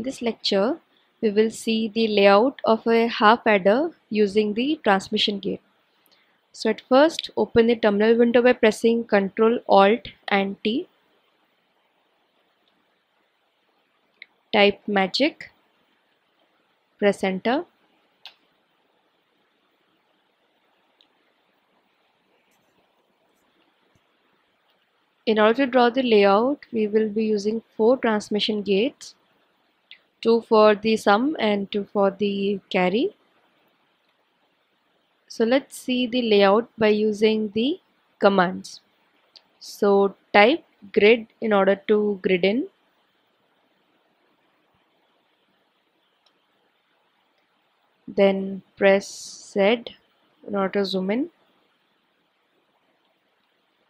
In this lecture, we will see the layout of a half adder using the transmission gate. So at first, open the terminal window by pressing Ctrl Alt and T. Type magic, press enter. In order to draw the layout, we will be using 4 transmission gates, 2 for the sum and 2 for the carry. So let's see the layout by using the commands. So type grid in order to grid in. Then press Z in order to zoom in.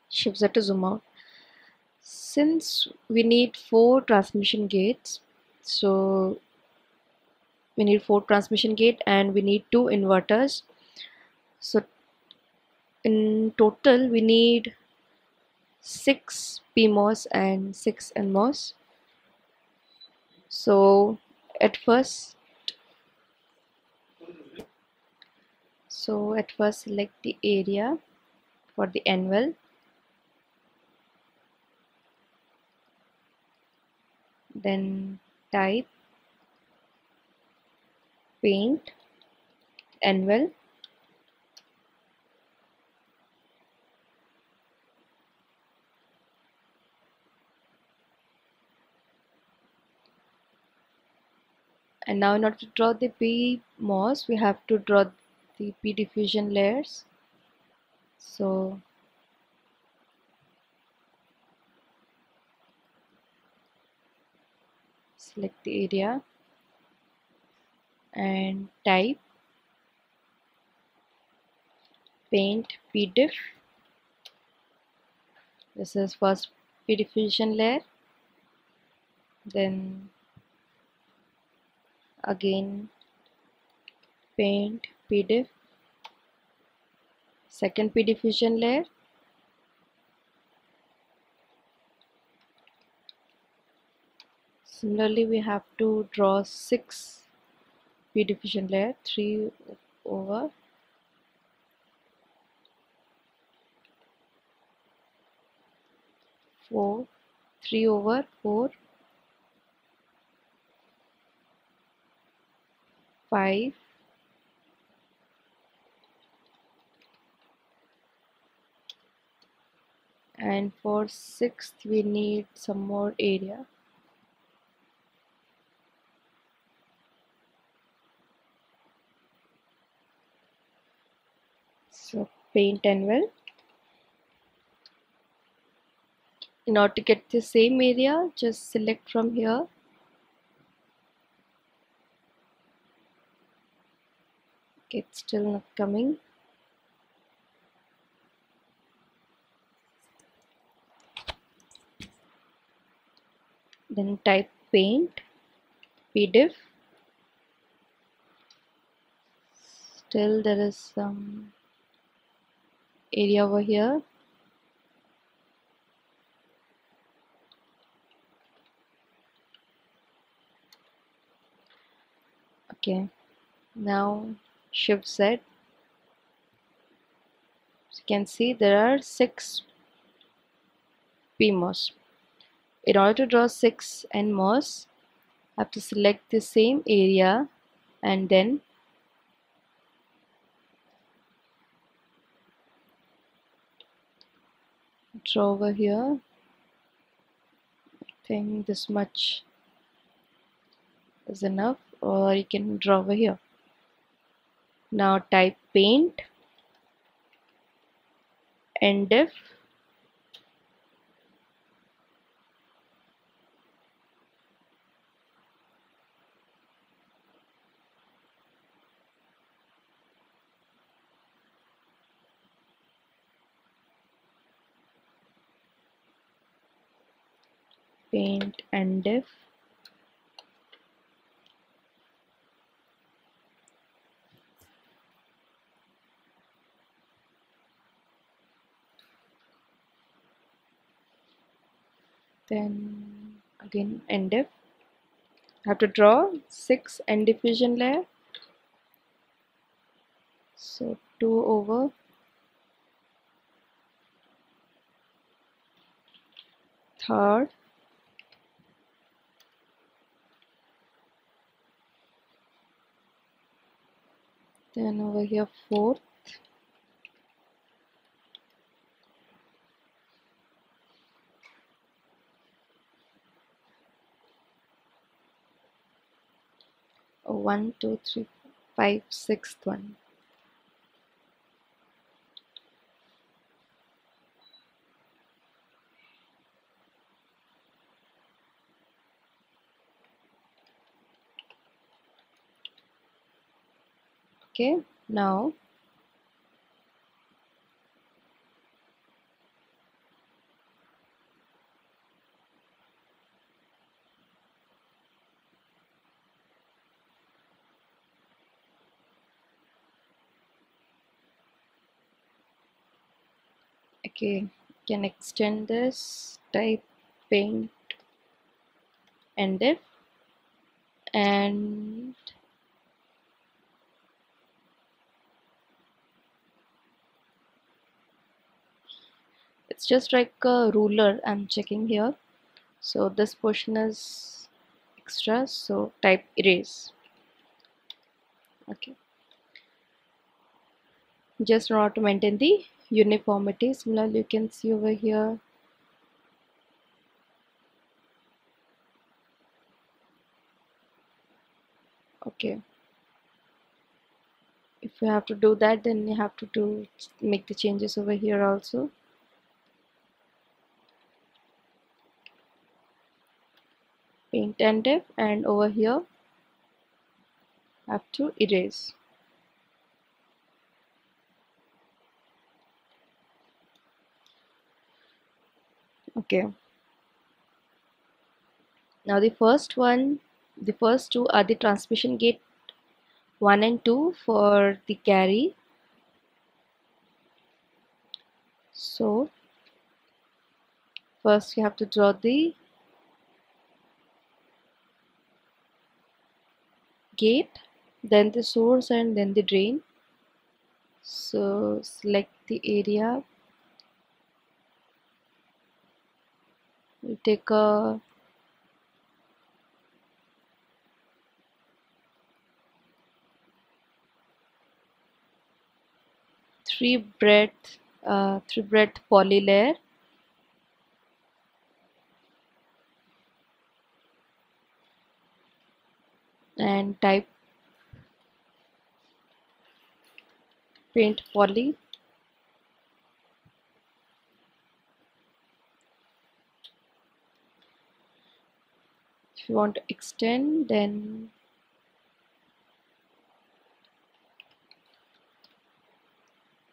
Shift Z to zoom out. Since we need 4 transmission gates, so we need 4 transmission gate and we need 2 inverters. So in total we need 6 PMOS and 6 NMOS. So at first select the area for the anvil. Then type paint anvil. And now in order to draw the PMOS, we have to draw the P diffusion layers. So select the area and type paint pdiff. This is first P diffusion layer, then again paint pdiff, second P diffusion layer, similarly we have to draw 6 P diffusion layer, 3 over 4, 3 over 4, 5, and for 6th we need some more area. So paint anvil. In order to get the same area, just select from here. Okay, it's still not coming. Then type paint pdiff. Still there is some area over here. Okay, now shift Z. So you can see there are 6 PMOS. In order to draw 6 NMOS, I have to select the same area and then draw over here. I think this much is enough, or you can draw over here. Now type paint NDiff. Paint NDiff. Then again NDiff. have to draw 6 end diffusion layer. So 2 over third, then over here fourth, oh, 1 2 3 5 sixth one. Okay, now okay, can extend this, type paint and diff, and it's just like a ruler I'm checking here. So this portion is extra, so type erase. Okay, just in order to maintain the uniformity. Similarly, you can see over here okay, if you have to do that, then you have to make the changes over here also. Paint and diff, and over here have to erase. Okay, now the first two are the transmission gate 1 and 2 for the carry. So first you have to draw the gate, then the source, and then the drain. So select the area, we'll take a three breadth poly layer, and type paint poly. If you want to extend, then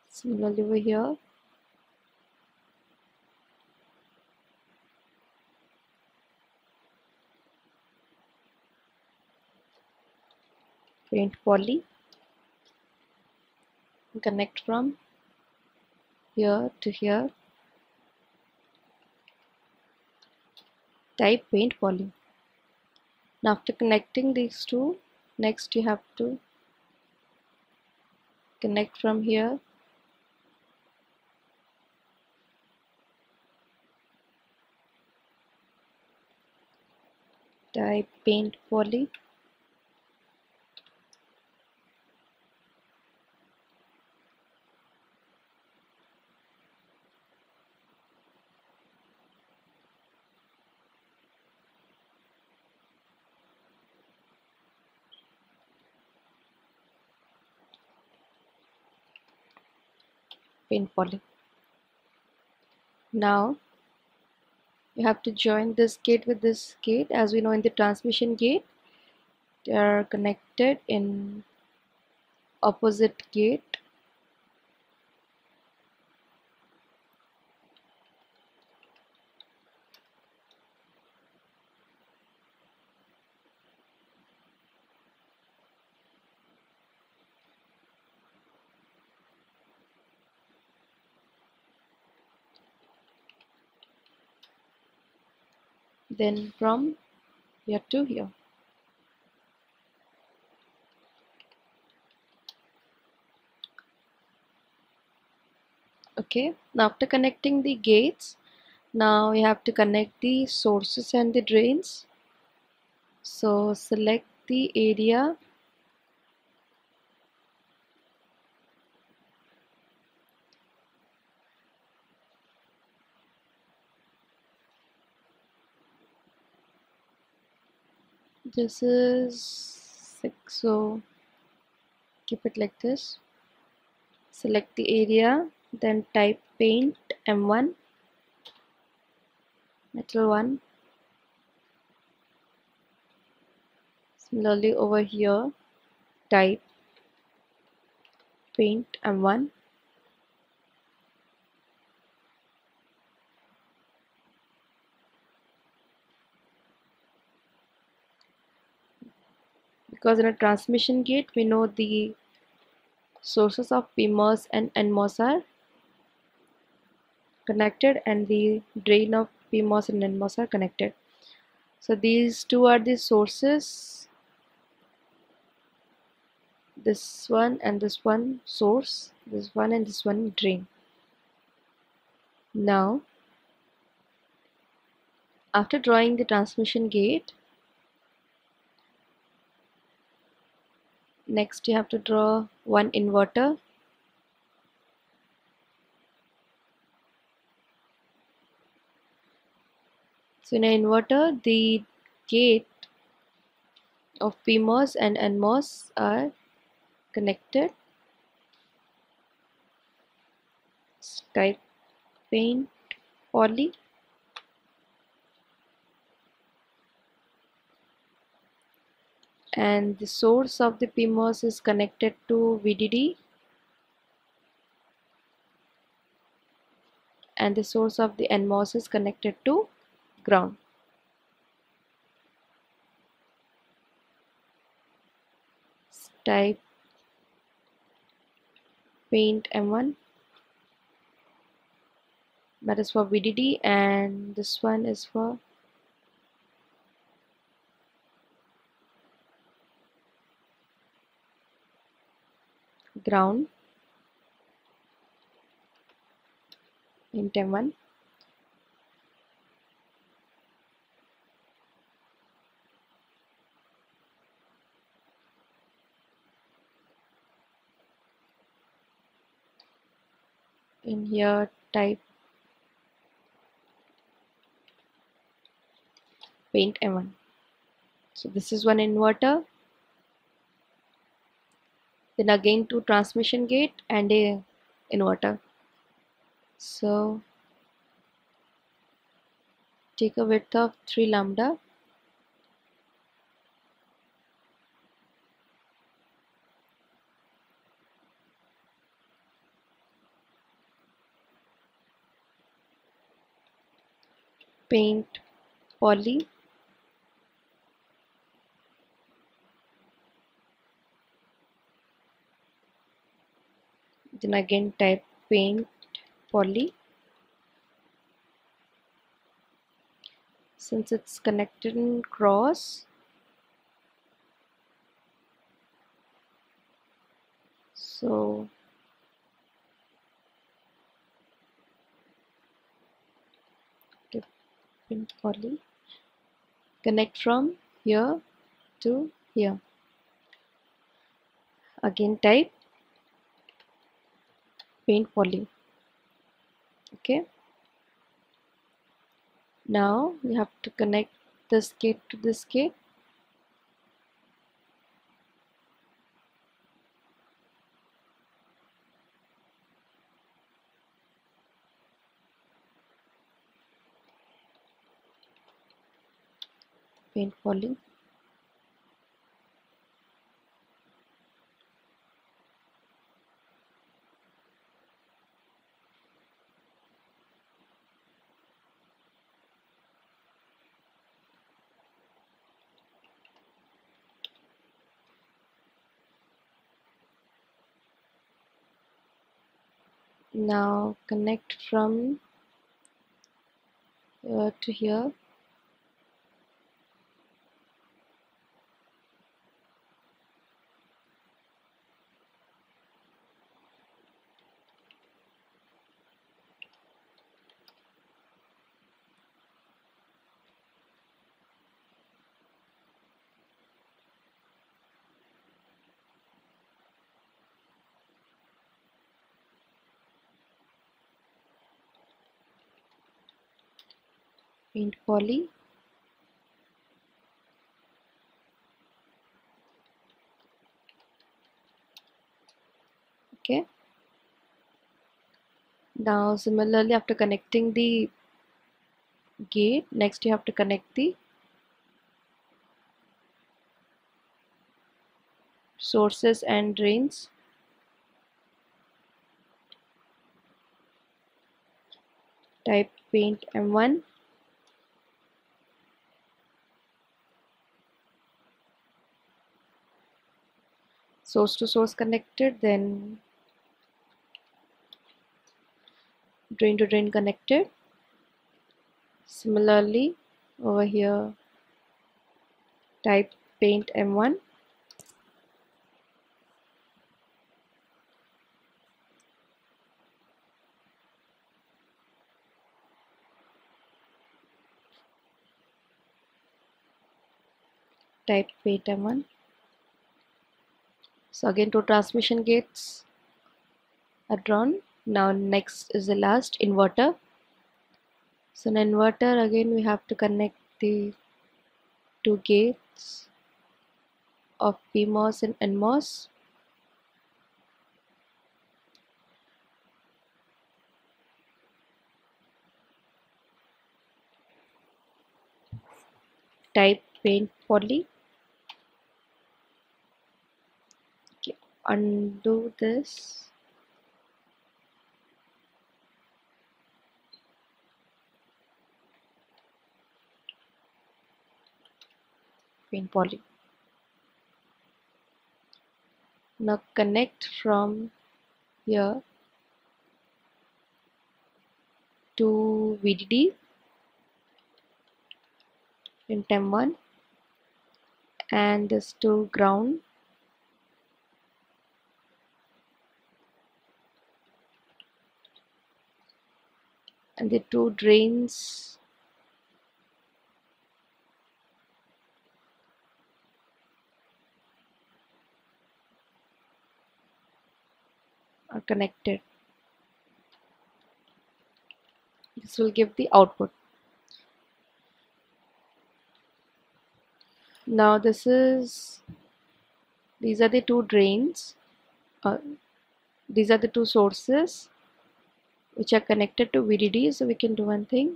similarly over here paint poly, connect from here to here, type paint poly. Now after connecting these two, next you have to connect from here, type paint poly, paint poly. Now you have to join this gate with this gate. As we know, in the transmission gate they are connected in opposite gate. Then from here to here. Okay, now after connecting the gates, now you have to connect the sources and the drains. So select the area, this is 6, so keep it like this. Select the area, then type paint M1, metal 1. Similarly over here, type paint M1. Because in a transmission gate, we know the sources of PMOS and NMOS are connected and the drain of PMOS and NMOS are connected. So these two are the sources, this one and this one source, this one and this one drain. Now after drawing the transmission gate, next you have to draw one inverter. So in an inverter, the gate of PMOS and NMOS are connected. Type paint poly. And the source of the PMOS is connected to VDD, and the source of the NMOS is connected to ground. Type paint M1, that is for VDD, and this one is for ground. Paint M1. In here type paint M1. So this is one inverter, then again two transmission gate and a inverter. So take a width of 3 lambda, paint poly, then again type paint poly. Since it's connected in cross, so type paint poly, connect from here to here. Again type paint poly. Okay, now you have to connect this gate to this gate. Paint poly. Now connect from here to here. paint poly. Okay. Now similarly, after connecting the gate, next you have to connect the sources and drains. Type paint M1. Source to source connected, then drain to drain connected. Similarly, over here, type paint M1. Type paint M1. So again, two transmission gates are drawn. Now next is the last inverter. So in inverter, again we have to connect the two gates of PMOS and NMOS. Type paint poly. Okay, undo this. Paint poly. Now connect from here to VDD in TEM1 and this to ground. And the two drains are connected. This will give the output. Now these are the two drains. These are the two sources which are connected to VDD. So we can do one thing.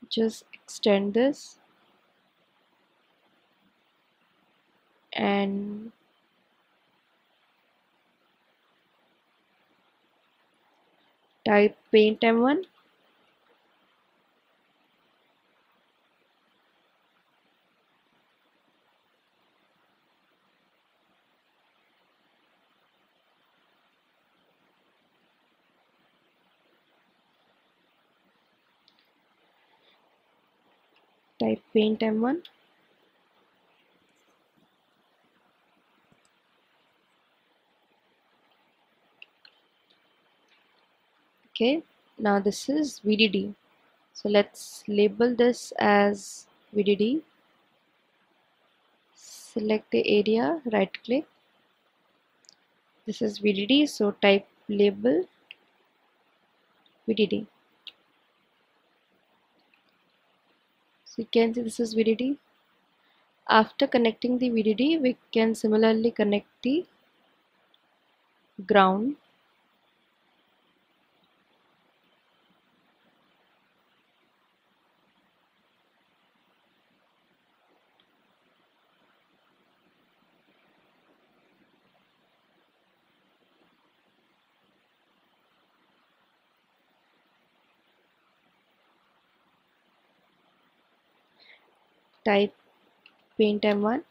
Just extend this and type paint M1. Type paint M1. Okay, now this is VDD. So let's label this as VDD. Select the area, right click. This is VDD, so type label VDD. So you can see this is VDD. After connecting the VDD, we can similarly connect the ground. Type paint M1.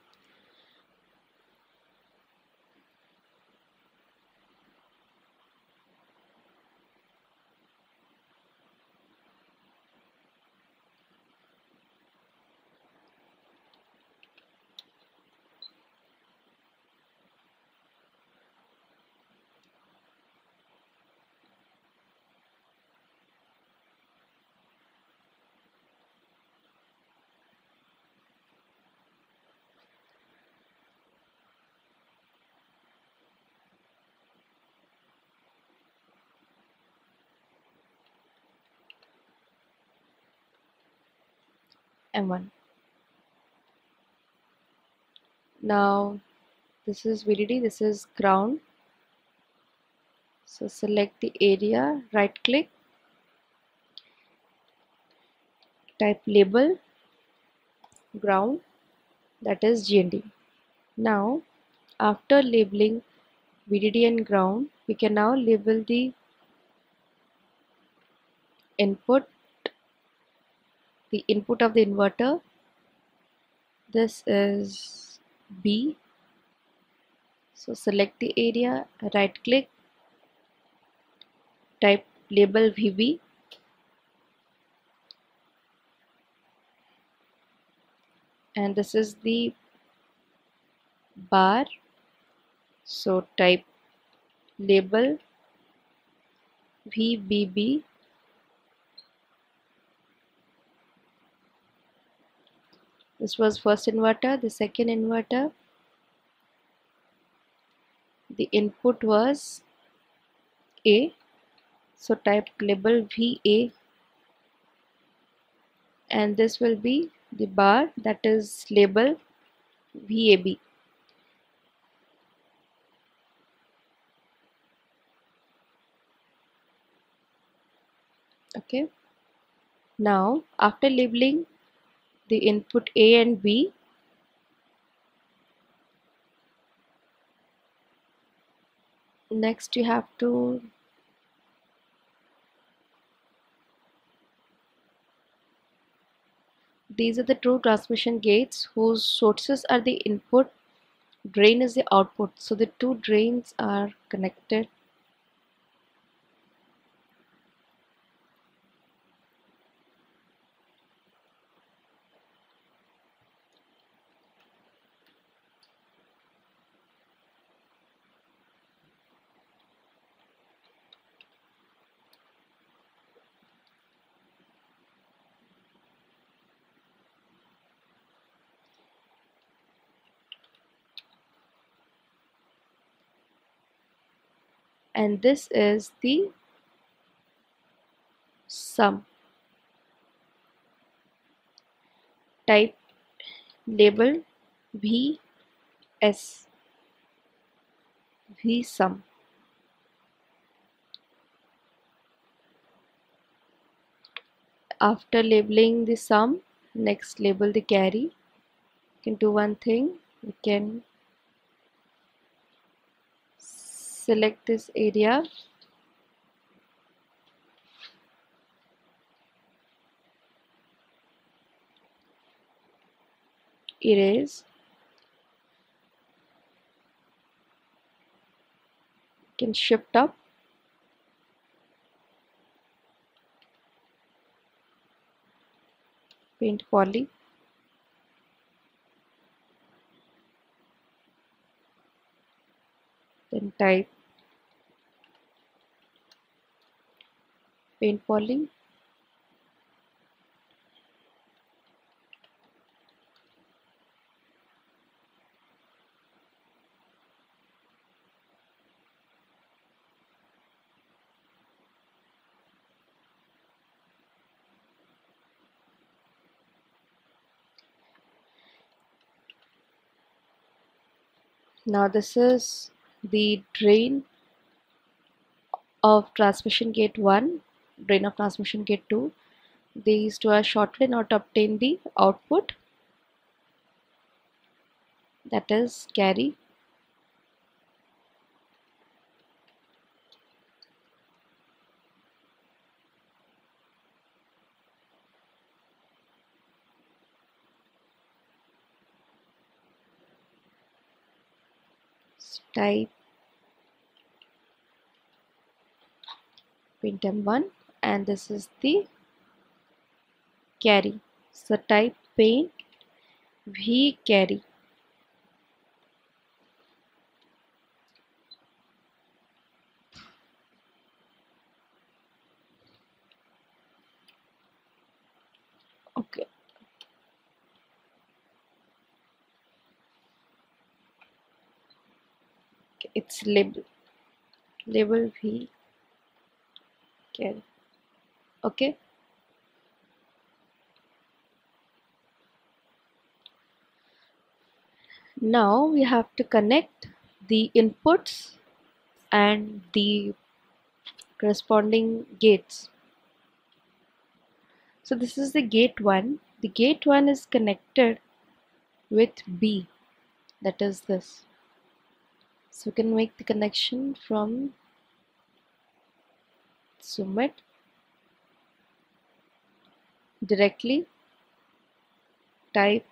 M1. Now this is VDD, this is ground. So select the area, right click, type label ground, that is GND. Now after labeling VDD and ground, we can now label the input, the input of the inverter. This is B. So select the area, right click, type label VB, and this is the bar. So type label VBB, this was first inverter. The second inverter, the input was A, so type label VA, and this will be the bar, that is label VAB. Okay, now after labeling the input A and B, next you have to these are the two transmission gates whose sources are the input, drain is the output. So the two drains are connected. And this is the sum. Type label VS, V sum. After labeling the sum, next label the carry. You can do one thing, you can select this area, erase, you can shift up, paint poly, then type paint poly, now this is the drain of transmission gate 1, drain of transmission gate 2. These two are shorted in order to obtain the output, that is carry. Type paint M1, and this is the carry. So type paint V carry. Okay. It's label V carry. Okay. Now we have to connect the inputs and the corresponding gates. So this is the gate 1. The gate 1 is connected with B, that is this. So we can make the connection from Summit directly. Type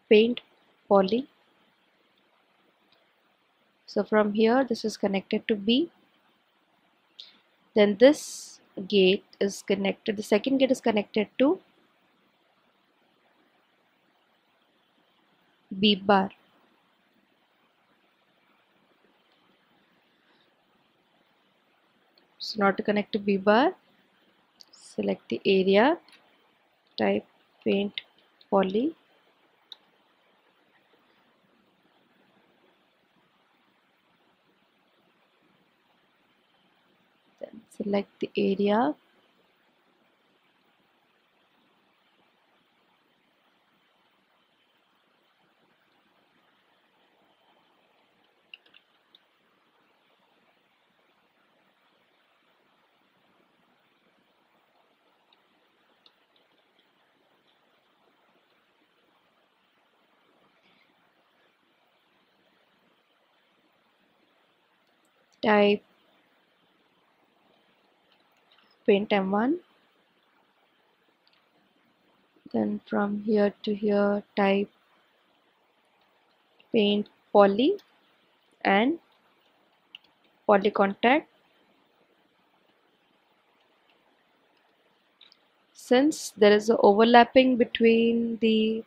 paint poly. So from here this is connected to B. Then this gate is connected, the second gate is connected to B bar. So now to connect to B bar, select the area, type paint poly. Then select the area. Type paint M1. Then from here to here type paint poly and poly contact. Since there is a overlapping between the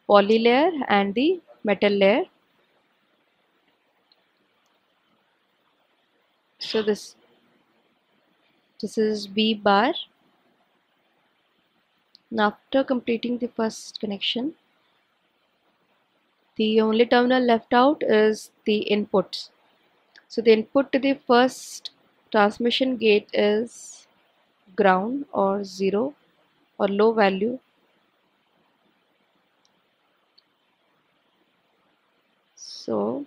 poly layer and the metal layer, so this is B bar. Now after completing the first connection, the only terminal left out is the inputs. So the input to the first transmission gate is ground or 0 or low value. So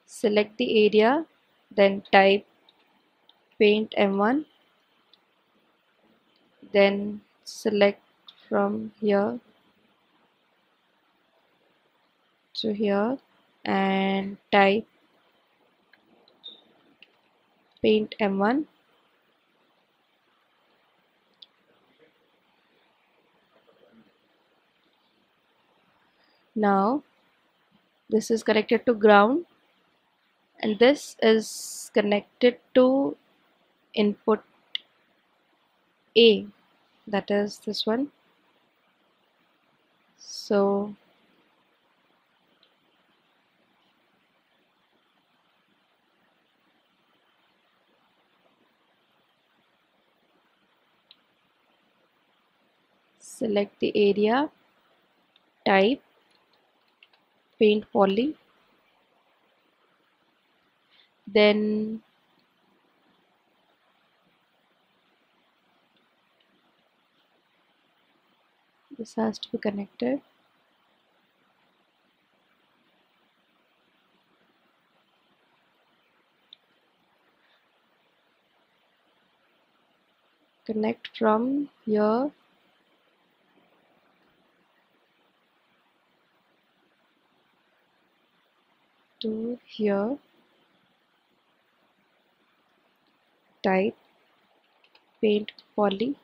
select the area, then type paint M1, then select from here to here and type paint M1. Now this is connected to ground and this is connected to input A, that is this one. So select the area, type paint poly, then this has to be connected. Connect from here to here, type paint poly,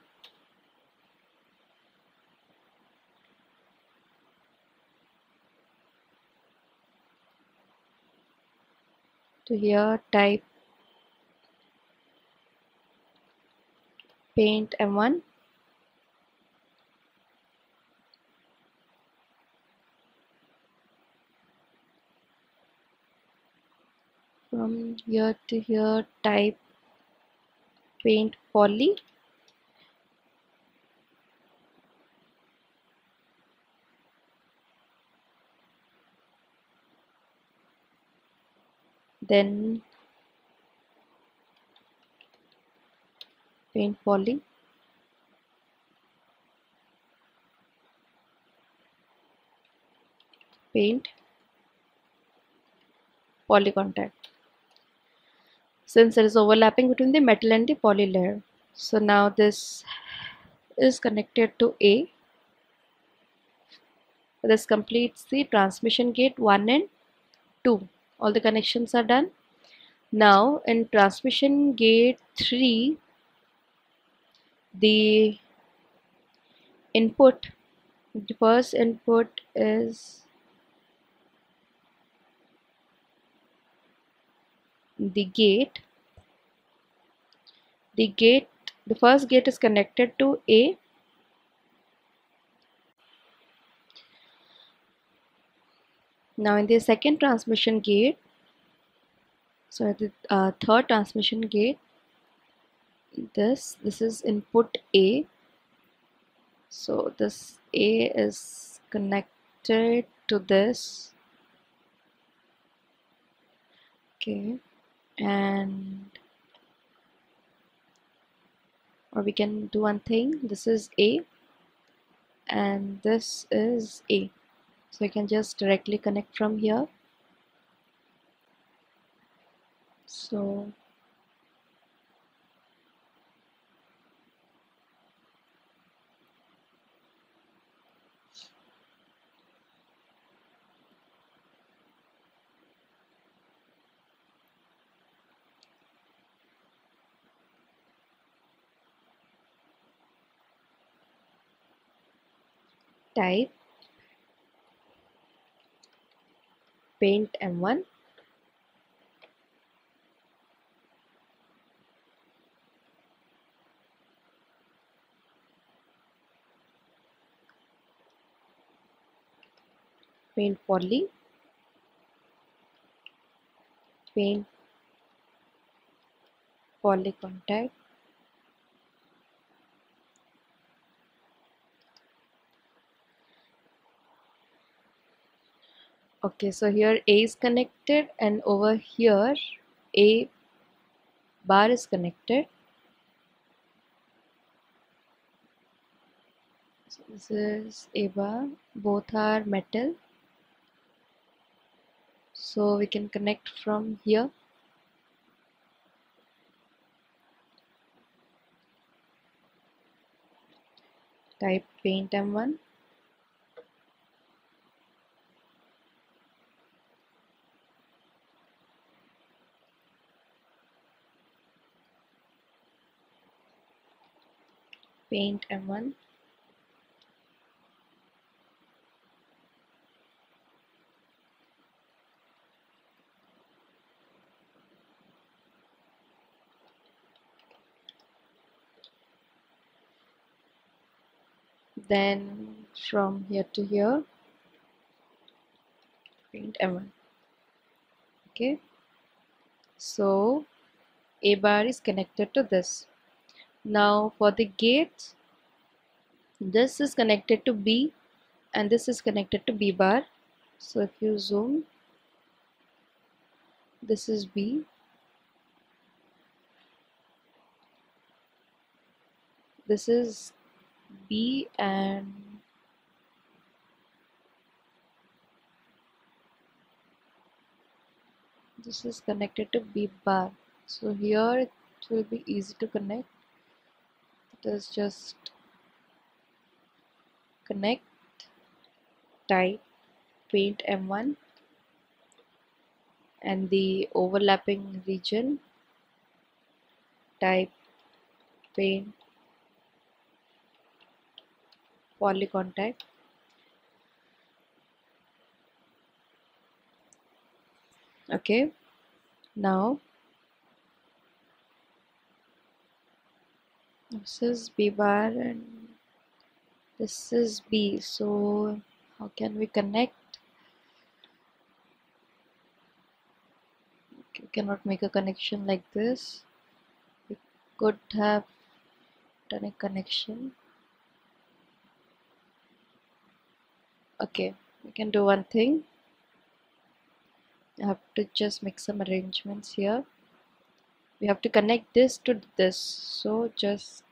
to here type paint M1, from here to here type paint poly, then paint poly, paint, poly contact. Since there is overlapping between the metal and the poly layer, so now this is connected to A. This completes the transmission gate 1 and 2. All the connections are done. Now in transmission gate 3, the input, the first input is the gate. The first gate is connected to A. Now in the second transmission gate, so the third transmission gate, this is input A. So this A is connected to this. Okay, and or we can do one thing. This is A and this is A. So you can just directly connect from here. So type paint M1, paint poly, paint poly contact, okay, so here A is connected and over here A bar is connected. So this is A bar, both are metal, so we can connect from here. Type paint M1, paint M1, then from here to here paint M1. Okay, so A bar is connected to this. Now for the gates, this is connected to B and this is connected to B bar. So if you zoom, this is B, this is B, and this is connected to B bar. So here it will be easy to connect. It is just connect, type paint M1 and the overlapping region, type paint poly contact. Okay, now this is B bar and this is B. So how can we connect? We cannot make a connection like this. We could have done a connection. Okay, we can do one thing. I have to just make some arrangements here. We have to connect this to this, so just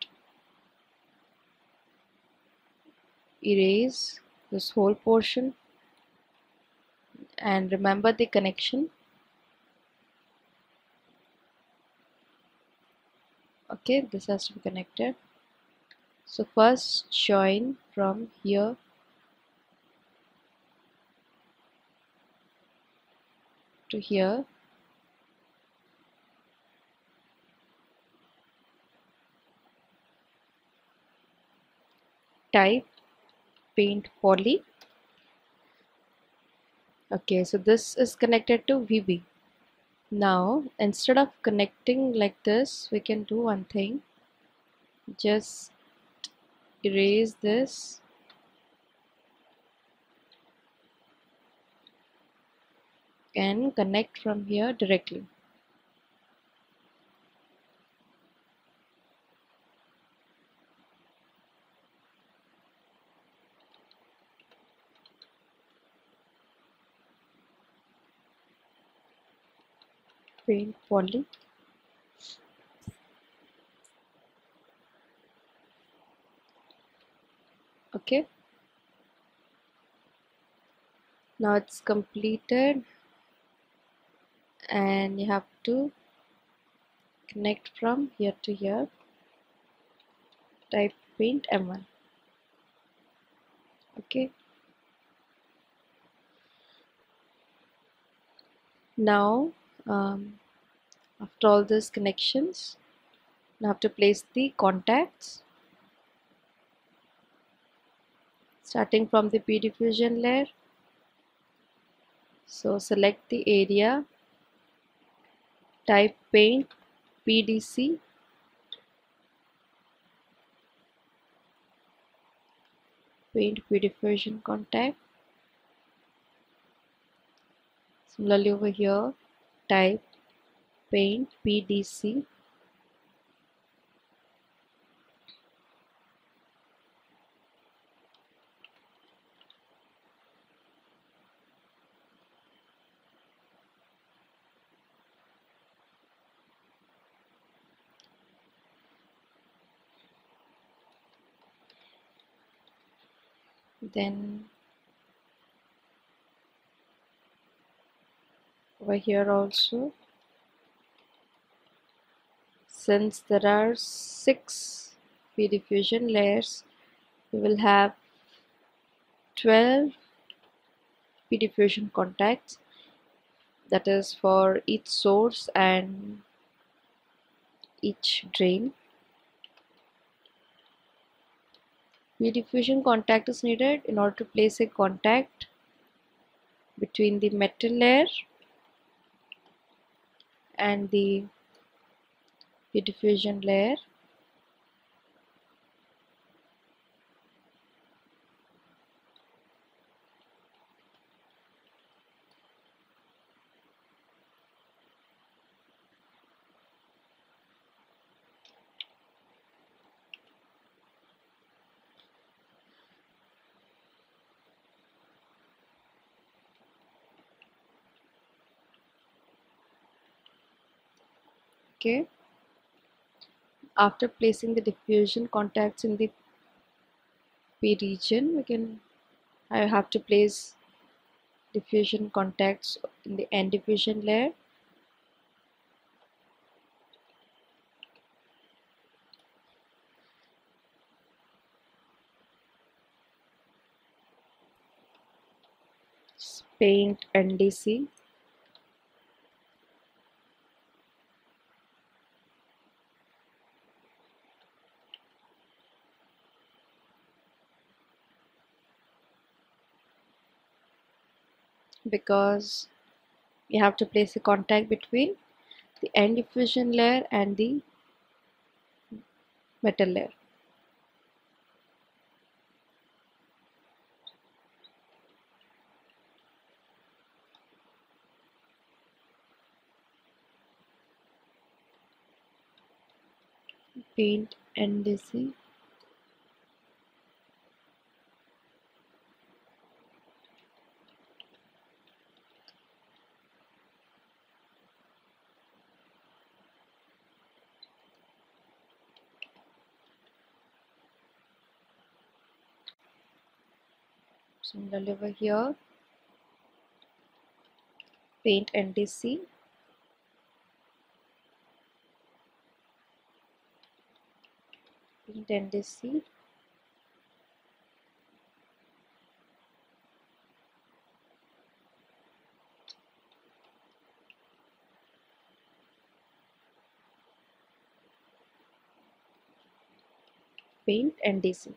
erase this whole portion. and remember the connection. Okay, this has to be connected. So first join from here to here. Type paint poly. Okay, so this is connected to VB. Now instead of connecting like this, we can do one thing. Just erase this and connect from here directly. Paint poly. Okay, now it's completed and you have to connect from here to here. Type paint M1. Okay, now after all these connections, now have to place the contacts starting from the P diffusion layer. So select the area, type paint PDC, paint P diffusion contact. Similarly over here, type paint PDC. Then over here also, since there are 6 P diffusion layers, we will have 12 P diffusion contacts, that is for each source and each drain. P diffusion contact is needed in order to place a contact between the metal layer and the P diffusion layer. Okay, after placing the diffusion contacts in the P region, I have to place diffusion contacts in the N diffusion layer. Paint NDC. Because you have to place a contact between the N diffusion layer and the metal layer. Paint NDC. Similarly over here, paint NDC, paint NDC, paint NDC.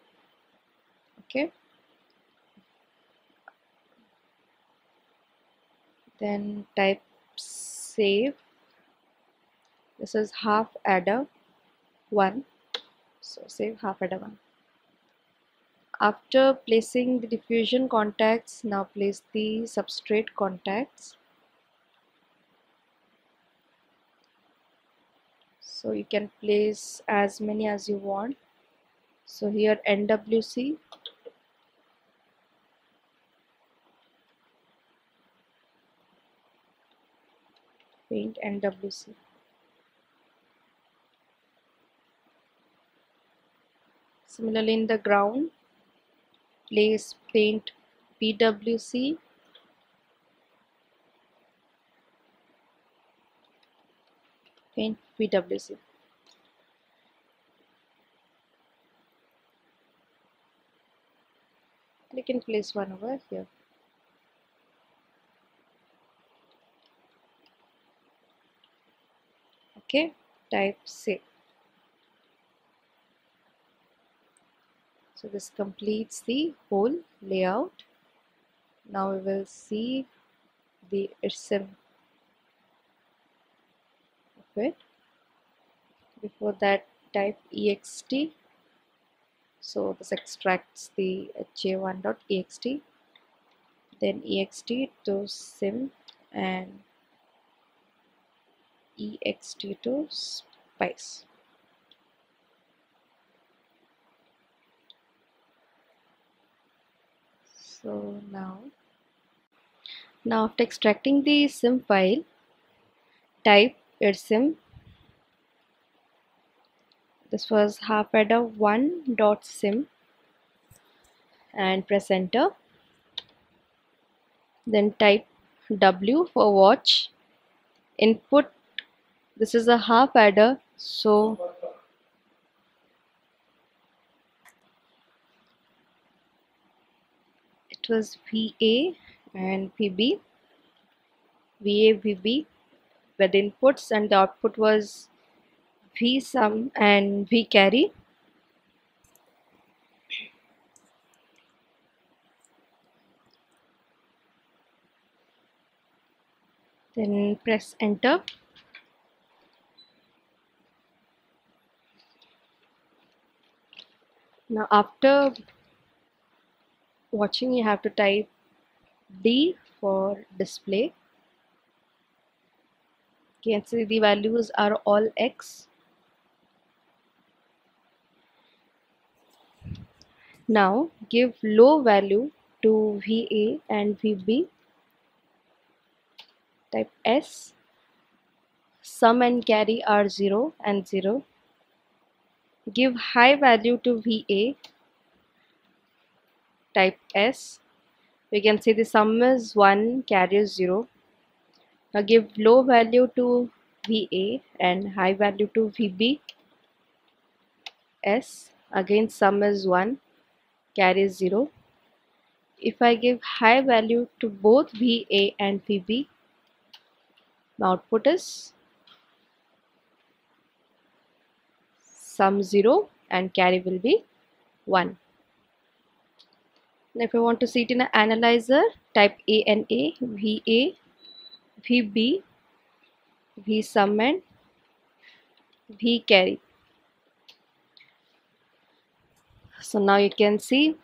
Okay, then type save. This is half adder 1, so save half adder 1. After placing the diffusion contacts, now place the substrate contacts. So you can place as many as you want. So here NWC, paint NWC. Similarly in the ground, place paint PWC, paint PWC. You can place one over here. Okay, type save. So this completes the whole layout. Now we will see the IRSIM of it. Before that, type ext. So this extracts the ha1.ext, then ext to sim and ext to spice. So now after extracting the sim file, type irsim. This was half adder 1.sim and press enter. Then type W for watch. Input, this is a half adder, so it was VA and VB, VA, VB were the inputs, and the output was V sum and V carry. Then press enter. Now after watching, you have to type D for display. You can see the values are all X. Now give low value to VA and VB. Type S. Sum and carry are 0 and 0. Give high value to VA. Type S. We can see the sum is 1, carry is 0. Now give low value to VA and high value to VB. S. Again sum is 1, carry is 0. If I give high value to both VA and VB, the output is sum 0 and carry will be 1. Now if I want to see it in an analyzer, type ANA, VA, VB, V sum and V carry. So now you can see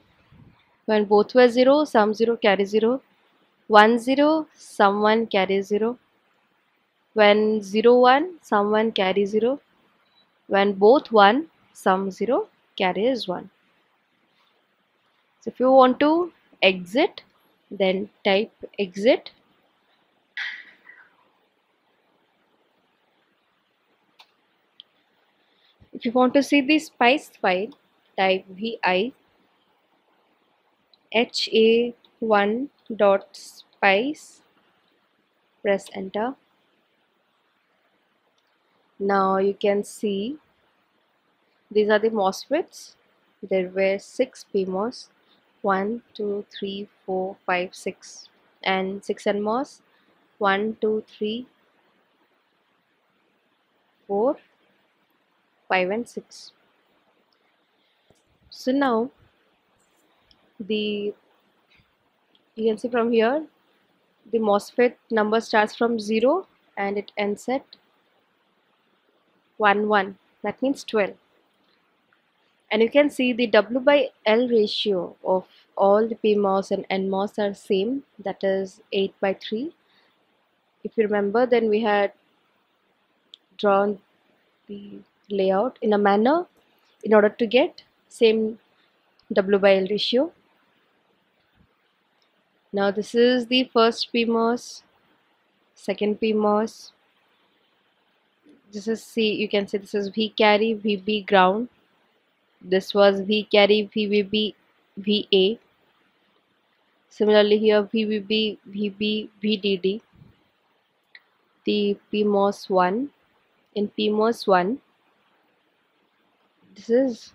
when both were 0, sum 0, carry 0, 1 0, sum 1, carry 0, when 0 1, sum 1, carry 0, when both 1, sum 0, carry is 1. So if you want to exit, then type exit. If you want to see the spice file, type vi ha1.spice press enter. Now you can see these are the MOSFETs. There were 6 PMOS, 1, 2, 3, 4, 5, 6, and 6 NMOS, 1, 2, 3, 4, 5, and 6. So now the you can see from here the MOSFET number starts from 0 and it ends at 1, 1. That means 12. And you can see the W by L ratio of all the PMOS and NMOS are same, that is 8 by 3. If you remember, then we had drawn the layout in a manner in order to get same W by L ratio. Now this is the first PMOS, second PMOS. This is C, you can see this is V carry, VB ground. This was V carry, VBB, VA. Similarly here VBB, VB, VDD. The PMOS 1. In PMOS 1, this is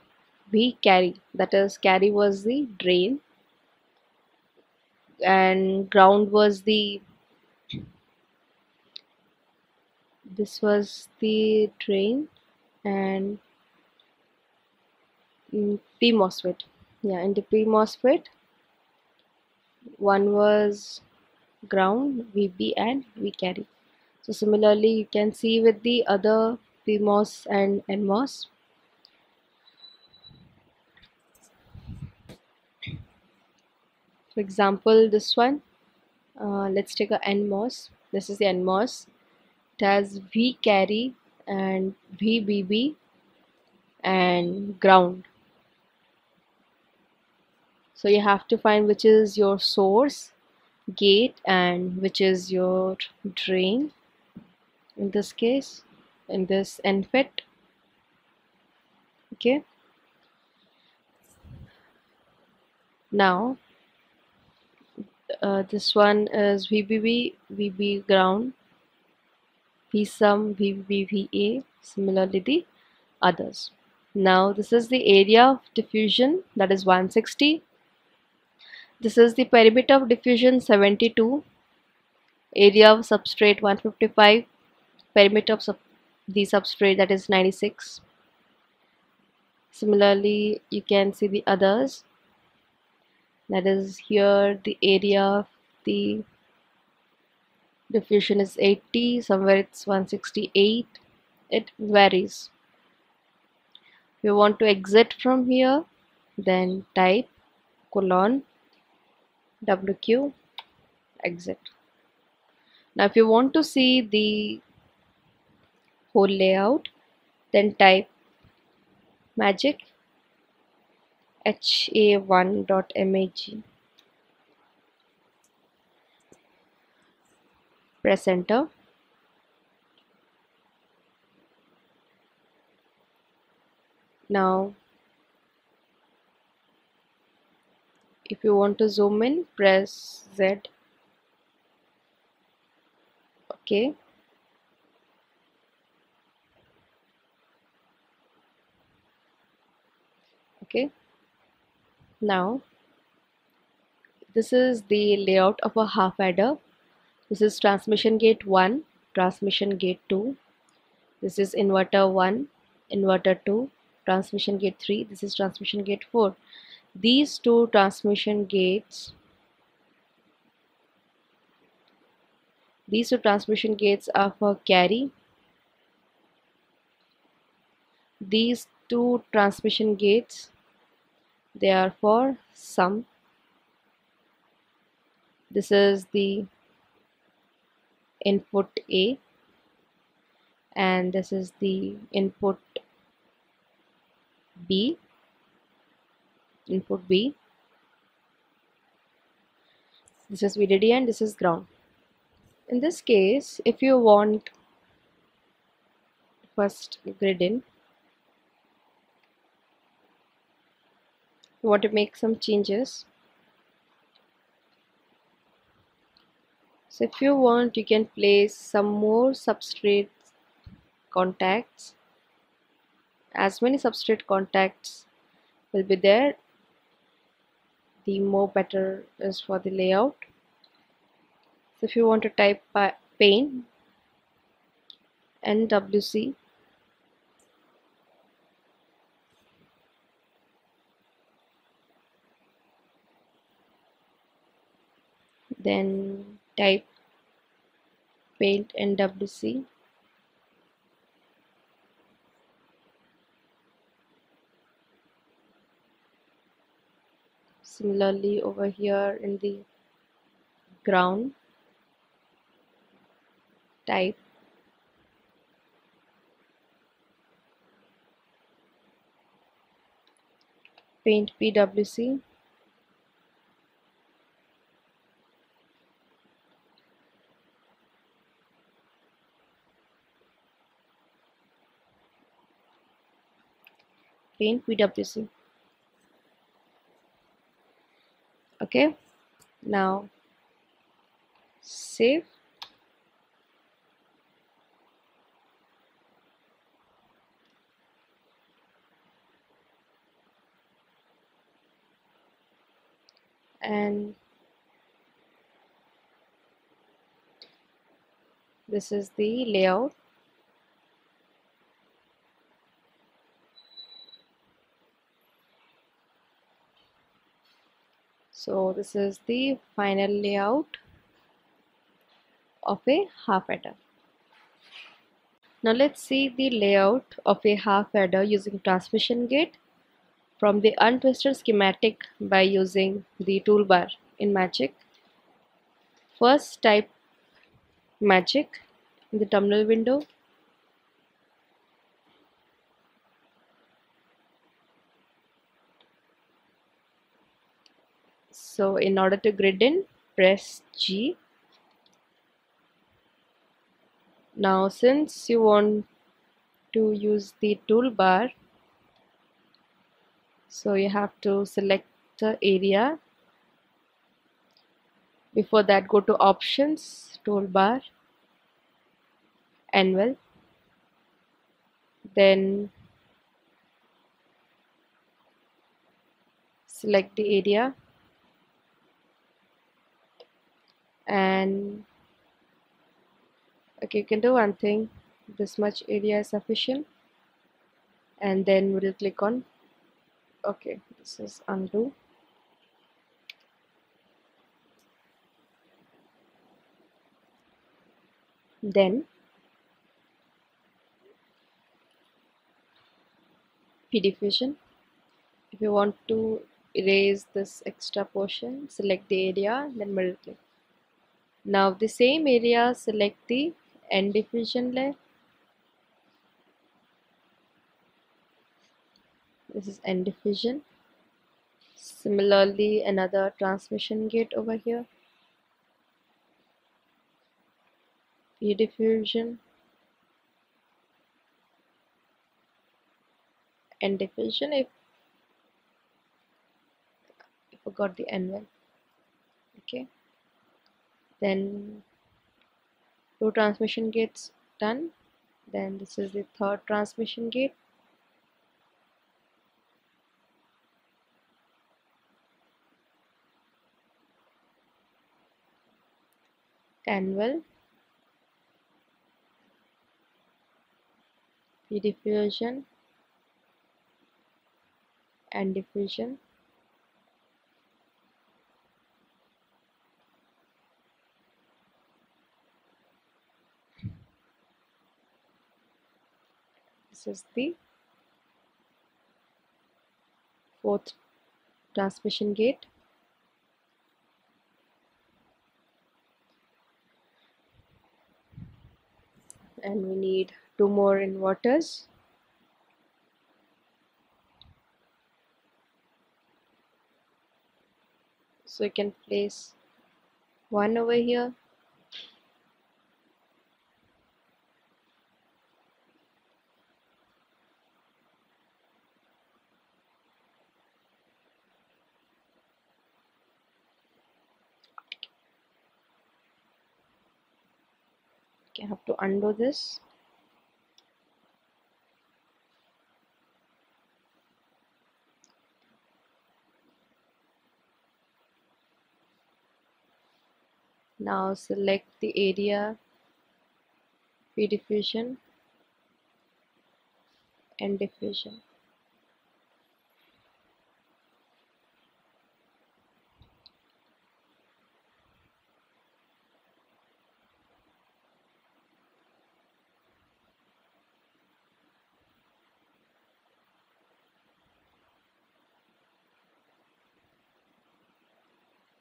V carry, that is carry was the drain and ground was the, this was the drain and P-MOSFET. Yeah, in the P-MOSFET, one was ground, VB and V carry. So similarly you can see with the other PMOS and NMOS. For example, this one, let's take a NMOS. This is the NMOS. It has V carry and VBB and ground. So you have to find which is your source, gate, and which is your drain. In this case, in this NFET. Okay. Now this one is VBB, VB ground, V sum, VBB, VA. Similarly the others. Now this is the area of diffusion, that is 160. This is the perimeter of diffusion 72, area of substrate 155, perimeter of the substrate, that is 96. Similarly you can see the others, that is here the area of the diffusion is 80, somewhere it's 168. It varies. If you want to exit from here, then type colon WQ exit. Now if you want to see the whole layout, then type magic ha1.mag. Press enter. Now if you want to zoom in, press Z. Okay. Okay. Now this is the layout of a half adder. This is transmission gate 1, transmission gate 2. This is inverter 1, inverter 2, transmission gate 3. This is transmission gate 4. These two transmission gates, are for carry. These two transmission gates, they are for sum. This is the input A and this is the input B. This is VDD and this is ground. In this case, if you want first grid in, you want to make some changes. So if you want, you can place some more substrate contacts. As many substrate contacts will be there, the more better is for the layout. So if you want to type paint NWC, then type paint NWC. Similarly over here in the ground, type paint PWC. Paint PWC. Okay, now save. And this is the layout. So this is the final layout of a half adder. Now let's see the layout of a half adder using transmission gate from the untwisted schematic by using the toolbar in Magic. First type Magic in the terminal window. So in order to grid in, press G. Now since you want to use the toolbar, so you have to select the area. Before that, go to options, toolbar, anvil, then select the area, and okay, you can do one thing, this much area is sufficient, and then we'll click on okay. This is undo. Then P diffusion. If you want to erase this extra portion, select the area, then middle click. Now the same area, select the end diffusion layer. This is end diffusion. Similarly, another transmission gate over here. P diffusion, end diffusion. If you forgot the anvil, okay. Then two transmission gates done. Then this is the third transmission gate. Anvil, P diffusion, and diffusion. This is the fourth transmission gate. And we need two more inverters. So you can place one over here, Okay, I have to undo this. Now select the area, pre-diffusion and diffusion.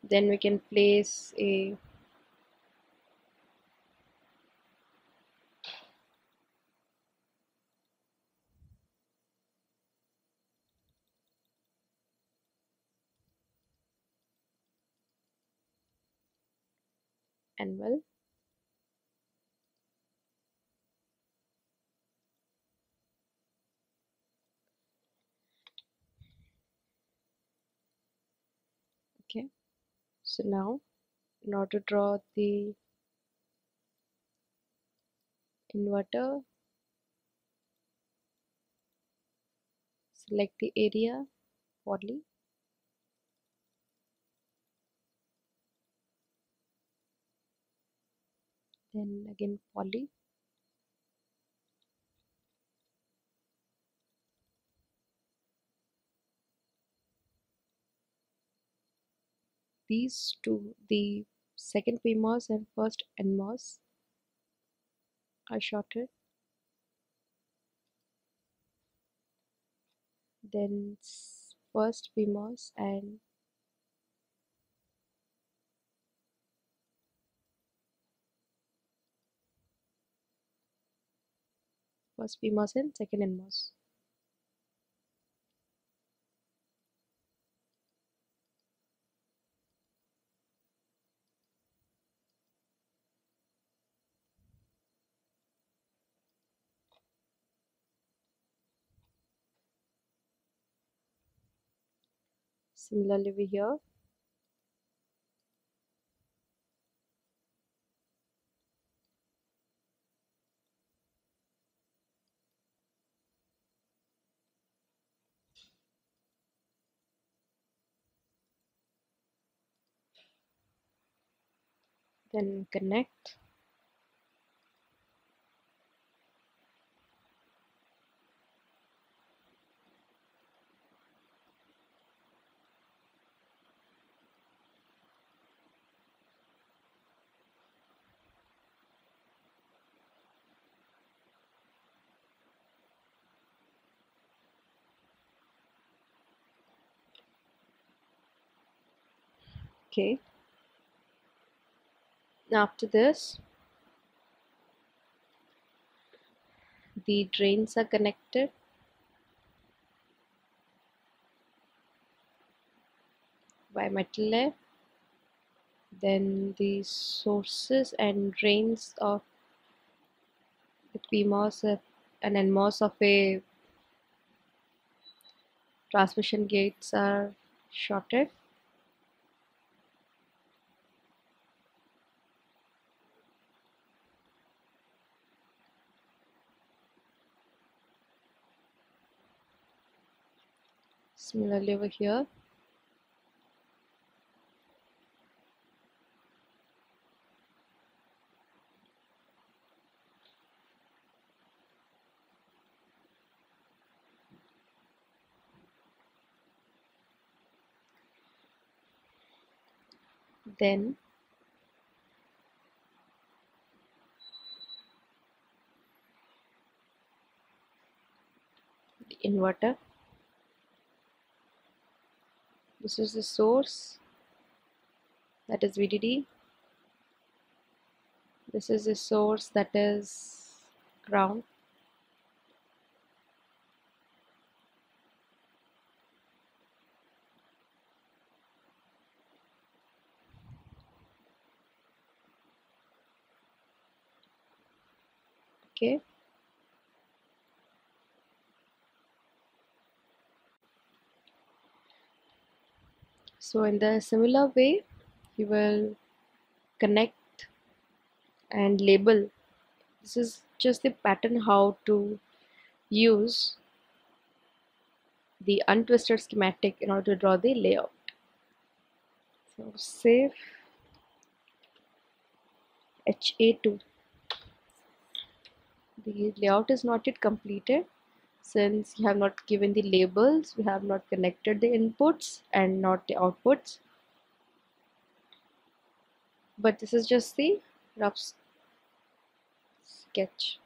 Then we can place a anvil. Okay, so now in order to draw the inverter, select the area, poly, then again poly, these two, the second PMOS and first NMOS, are shorted. Then first PMOS and first PMOS and second NMOS. Similarly over here, then connect. Okay, now after this, the drains are connected. By metal layer. Then the sources and drains of the PMOS and NMOS of a transmission gates are shorted. Similarly over here, then the inverter. This is the source, that is VDD. This is the source, that is ground. Okay. So in the similar way, you will connect and label This is just the pattern how to use the untwisted schematic in order to draw the layout. So save HA2. The layout is not yet completed since you have not given the labels, we have not connected the inputs and not the outputs. But this is just the rough sketch.